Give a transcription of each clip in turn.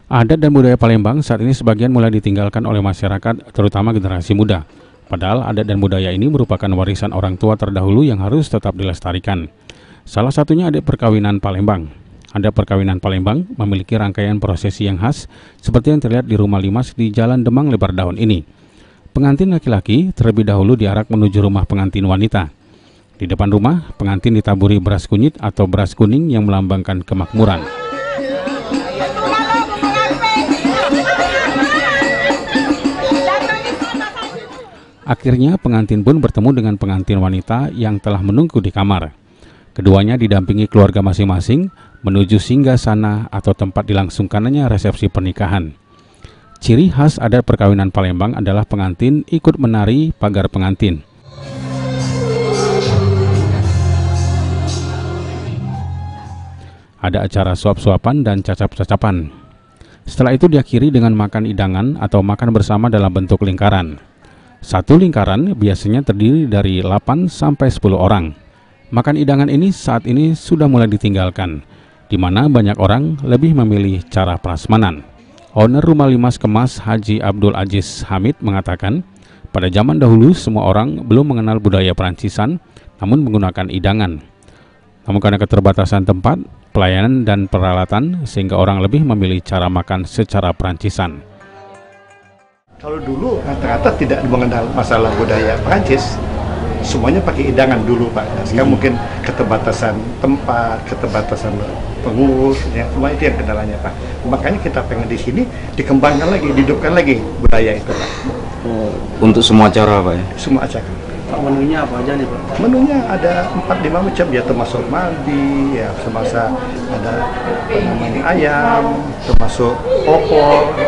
Adat dan budaya Palembang saat ini sebagian mulai ditinggalkan oleh masyarakat, terutama generasi muda. Padahal adat dan budaya ini merupakan warisan orang tua terdahulu yang harus tetap dilestarikan. Salah satunya adat perkawinan Palembang. Adat perkawinan Palembang memiliki rangkaian prosesi yang khas, seperti yang terlihat di Rumah Limas di Jalan Demang Lebar Daun ini. Pengantin laki-laki terlebih dahulu diarak menuju rumah pengantin wanita. Di depan rumah, pengantin ditaburi beras kunyit atau beras kuning yang melambangkan kemakmuran. Akhirnya pengantin pun bertemu dengan pengantin wanita yang telah menunggu di kamar. Keduanya didampingi keluarga masing-masing menuju singgasana atau tempat dilangsungkannya resepsi pernikahan. Ciri khas adat perkawinan Palembang adalah pengantin ikut menari pagar pengantin. Ada acara suap-suapan dan cacap-cacapan. Setelah itu diakhiri dengan makan hidangan atau makan bersama dalam bentuk lingkaran. Satu lingkaran biasanya terdiri dari 8 sampai 10 orang. Makan hidangan ini saat ini sudah mulai ditinggalkan, di mana banyak orang lebih memilih cara prasmanan. Owner Rumah Limas Kemas Haji Abdul Aziz Hamid mengatakan, pada zaman dahulu semua orang belum mengenal budaya Perancisan, namun menggunakan hidangan. Namun karena keterbatasan tempat, pelayanan dan peralatan, sehingga orang lebih memilih cara makan secara Perancisan. Kalau dulu rata-rata tidak mengenal masalah budaya Perancis, semuanya pakai hidangan dulu Pak. Sekarang mungkin keterbatasan tempat, keterbatasan pengurus, ya, semua itu yang kendalanya Pak. Makanya kita pengen di sini dikembangkan lagi, dihidupkan lagi budaya itu Pak. Untuk semua acara Pak ya? Semua acara. Pak, menunya apa aja nih Pak? Menunya ada 4-5 macam, ya termasuk mandi, ya semasa ada ayam, termasuk opor,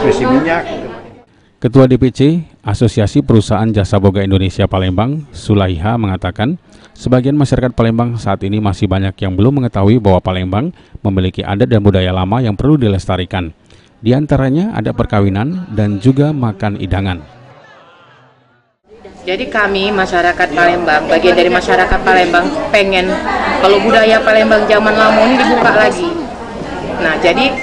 berisi minyak. Ketua DPC Asosiasi Perusahaan Jasa Boga Indonesia Palembang, Sulaiha, mengatakan sebagian masyarakat Palembang saat ini masih banyak yang belum mengetahui bahwa Palembang memiliki adat dan budaya lama yang perlu dilestarikan. Di antaranya ada perkawinan dan juga makan hidangan. Jadi kami masyarakat Palembang, bagian dari masyarakat Palembang, pengen kalau budaya Palembang zaman lama ini dibuka lagi. Nah, jadi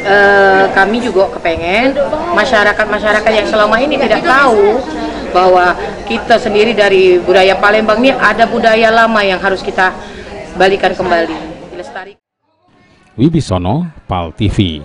kami juga kepengen masyarakat-masyarakat yang selama ini tidak tahu bahwa kita sendiri dari budaya Palembang ini ada budaya lama yang harus kita balikan kembali. Wibisono, PAL TV.